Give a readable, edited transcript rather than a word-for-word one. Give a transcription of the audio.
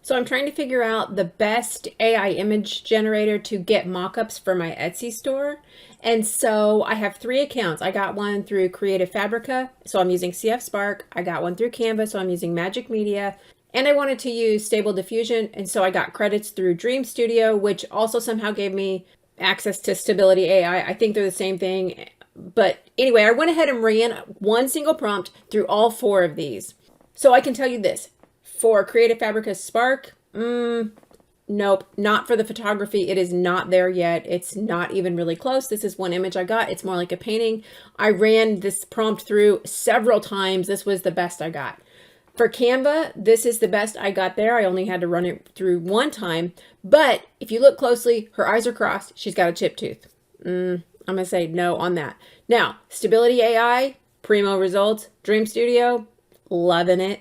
So I'm trying to figure out the best AI image generator to get mockups for my Etsy store. And so I have 3 accounts. I got one through Creative Fabrica, so I'm using CF Spark. I got one through Canva, so I'm using Magic Media. And I wanted to use Stable Diffusion, and so I got credits through Dream Studio, which also somehow gave me access to Stability AI. I think they're the same thing. But anyway, I went ahead and ran one single prompt through all 4 of these. So I can tell you this. For Creative Fabrica Spark, nope, not for the photography. It is not there yet. It's not even really close. This is one image I got. It's more like a painting. I ran this prompt through several times. This was the best I got. For Canva, this is the best I got there. I only had to run it through one time. But if you look closely, her eyes are crossed. She's got a chipped tooth. I'm going to say no on that. Now, Stability AI, primo results. Dream Studio, loving it.